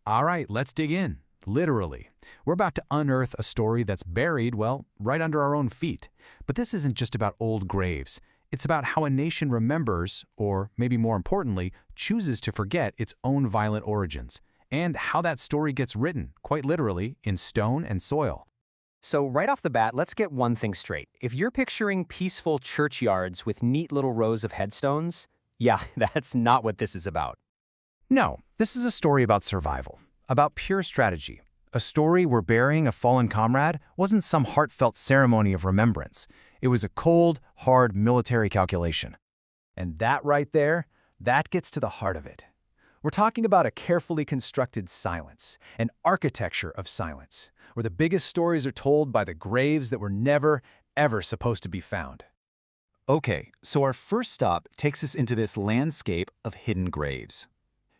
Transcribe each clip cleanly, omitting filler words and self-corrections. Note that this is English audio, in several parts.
All right, let's dig in. Literally. We're about to unearth a story that's buried, well, right under our own feet. But this isn't just about old graves. It's about how a nation remembers, or maybe more importantly, chooses to forget its own violent origins, and how that story gets written, quite literally, in stone and soil. So right off the bat, let's get one thing straight. If you're picturing peaceful churchyards with neat little rows of headstones, yeah, that's not what this is about. No, this is a story about survival, about pure strategy. A story where burying a fallen comrade wasn't some heartfelt ceremony of remembrance. It was a cold, hard military calculation. And that right there, that gets to the heart of it. We're talking about a carefully constructed silence, an architecture of silence, where the biggest stories are told by the graves that were never, ever supposed to be found. Okay, so our first stop takes us into this landscape of hidden graves.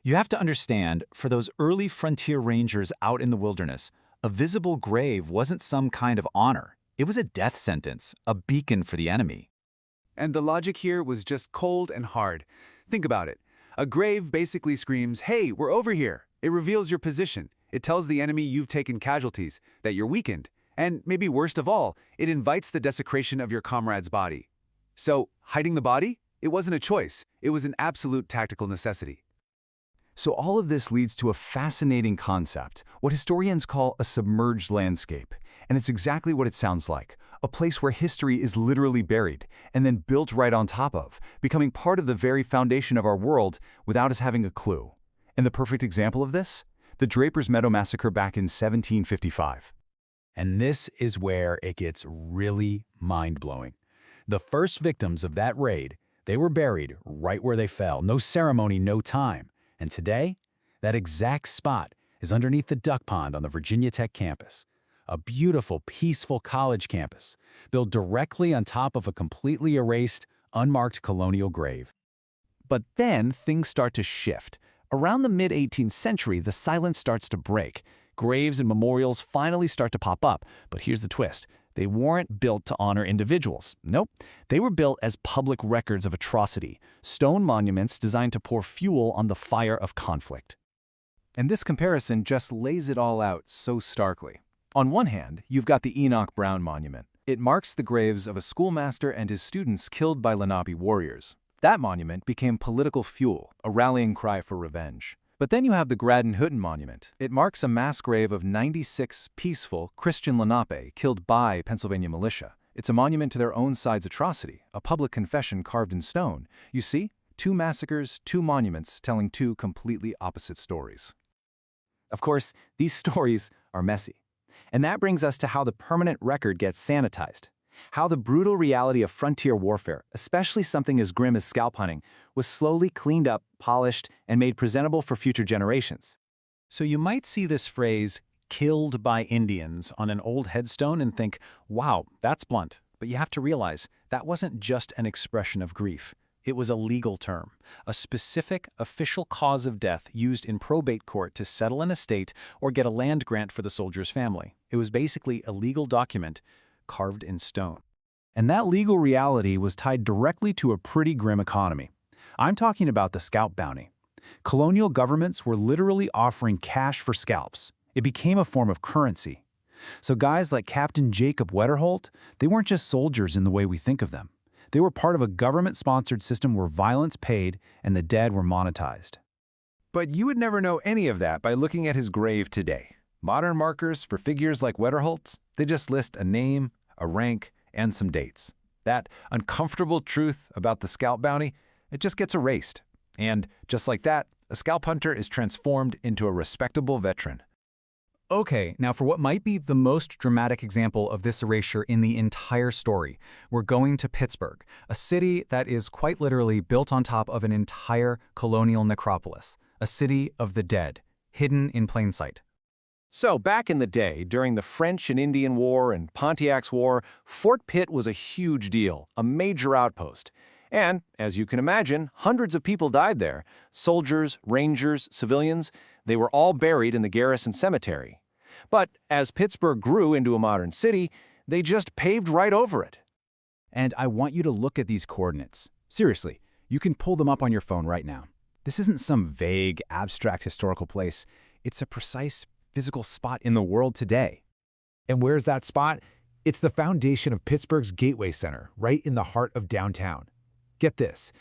You have to understand, for those early frontier rangers out in the wilderness, a visible grave wasn't some kind of honor. It was a death sentence, a beacon for the enemy. And the logic here was just cold and hard. Think about it. A grave basically screams, "Hey, we're over here." It reveals your position. It tells the enemy you've taken casualties, that you're weakened. And maybe worst of all, it invites the desecration of your comrade's body. So, hiding the body? It wasn't a choice. It was an absolute tactical necessity. So all of this leads to a fascinating concept, what historians call a submerged landscape. And it's exactly what it sounds like, a place where history is literally buried and then built right on top of, becoming part of the very foundation of our world without us having a clue. And the perfect example of this? The Draper's Meadow Massacre back in 1755. And this is where it gets really mind-blowing. The first victims of that raid, they were buried right where they fell, no ceremony, no time. And today, that exact spot is underneath the duck pond on the Virginia Tech campus, a beautiful, peaceful college campus built directly on top of a completely erased, unmarked colonial grave. But then things start to shift. Around the mid-18th century, the silence starts to break. Graves and memorials finally start to pop up. But here's the twist. They weren't built to honor individuals. Nope. They were built as public records of atrocity, stone monuments designed to pour fuel on the fire of conflict. And this comparison just lays it all out so starkly. On one hand, you've got the Enoch Brown monument. It marks the graves of a schoolmaster and his students killed by Lenape warriors. That monument became political fuel, a rallying cry for revenge. But then you have the Gnadenhutten monument. It marks a mass grave of 96 peaceful Christian Lenape killed by Pennsylvania militia. It's a monument to their own side's atrocity, a public confession carved in stone. You see, 2 massacres, 2 monuments telling 2 completely opposite stories. Of course, these stories are messy. And that brings us to how the permanent record gets sanitized. How the brutal reality of frontier warfare, especially something as grim as scalp hunting, was slowly cleaned up, polished, and made presentable for future generations. So you might see this phrase, "killed by Indians," on an old headstone and think, wow, that's blunt. But you have to realize that wasn't just an expression of grief. It was a legal term, a specific official cause of death used in probate court to settle an estate or get a land grant for the soldier's family. It was basically a legal document carved in stone. And that legal reality was tied directly to a pretty grim economy. I'm talking about the scalp bounty. Colonial governments were literally offering cash for scalps. It became a form of currency. So guys like Captain Jacob Wetterholt, they weren't just soldiers in the way we think of them. They were part of a government-sponsored system where violence paid and the dead were monetized. But you would never know any of that by looking at his grave today. Modern markers for figures like Wetterholt's, they just list a name, a rank, and some dates. That uncomfortable truth about the scalp bounty, it just gets erased. And just like that, a scalp hunter is transformed into a respectable veteran. Okay, now for what might be the most dramatic example of this erasure in the entire story, we're going to Pittsburgh, a city that is quite literally built on top of an entire colonial necropolis, a city of the dead, hidden in plain sight. So back in the day, during the French and Indian War and Pontiac's War, Fort Pitt was a huge deal, a major outpost. And, as you can imagine, hundreds of people died there. Soldiers, rangers, civilians, they were all buried in the garrison cemetery. But as Pittsburgh grew into a modern city, they just paved right over it. And I want you to look at these coordinates. Seriously, you can pull them up on your phone right now. This isn't some vague, abstract historical place. It's a precise physical spot in the world today. And where's that spot? It's the foundation of Pittsburgh's Gateway Center, right in the heart of downtown. Get this.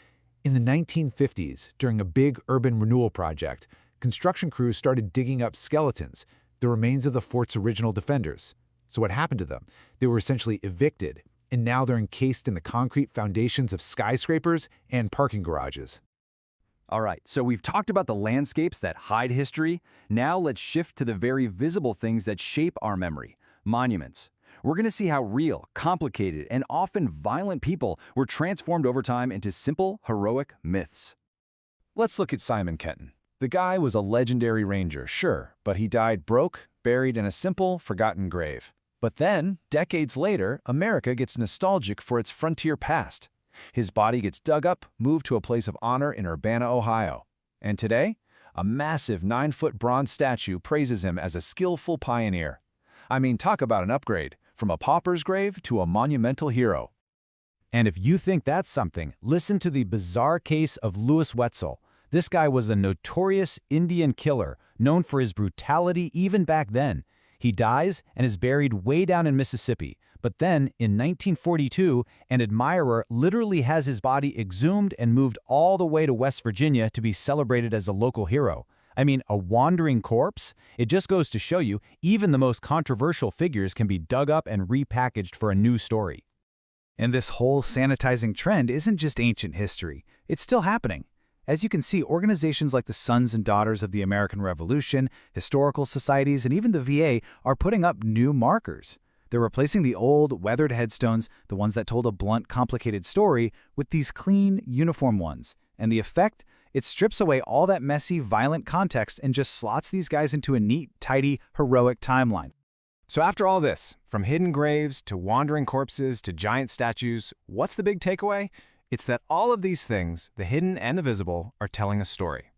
In the 1950s, during a big urban renewal project, construction crews started digging up skeletons, the remains of the fort's original defenders. So what happened to them? They were essentially evicted, and now they're encased in the concrete foundations of skyscrapers and parking garages. All right, so we've talked about the landscapes that hide history. Now let's shift to the very visible things that shape our memory, monuments. We're going to see how real, complicated, and often violent people were transformed over time into simple, heroic myths. Let's look at Simon Kenton. The guy was a legendary ranger, sure, but he died broke, buried in a simple, forgotten grave. But then, decades later, America gets nostalgic for its frontier past. His body gets dug up, moved to a place of honor in Urbana, Ohio. And today, a massive 9-foot bronze statue praises him as a skillful pioneer. I mean, talk about an upgrade, from a pauper's grave to a monumental hero. And if you think that's something, listen to the bizarre case of Lewis Wetzel. This guy was a notorious Indian killer, known for his brutality even back then. He dies and is buried way down in Mississippi. But then, in 1942, an admirer literally has his body exhumed and moved all the way to West Virginia to be celebrated as a local hero. I mean, a wandering corpse? It just goes to show you, even the most controversial figures can be dug up and repackaged for a new story. And this whole sanitizing trend isn't just ancient history. It's still happening. As you can see, organizations like the Sons and Daughters of the American Revolution, historical societies, and even the VA are putting up new markers. They're replacing the old, weathered headstones, the ones that told a blunt, complicated story, with these clean, uniform ones. And the effect? It strips away all that messy, violent context and just slots these guys into a neat, tidy, heroic timeline. So after all this, from hidden graves to wandering corpses to giant statues, what's the big takeaway? It's that all of these things, the hidden and the visible, are telling a story.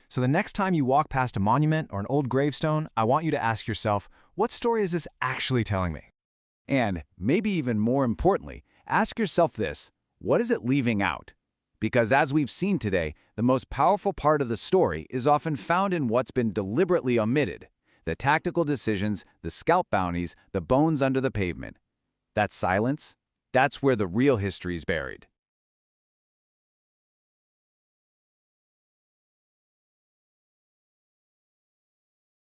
So the next time you walk past a monument or an old gravestone, I want you to ask yourself, what story is this actually telling me? And, maybe even more importantly, ask yourself this: what is it leaving out? Because as we've seen today, the most powerful part of the story is often found in what's been deliberately omitted: the tactical decisions, the scalp bounties, the bones under the pavement. That silence? That's where the real history's buried.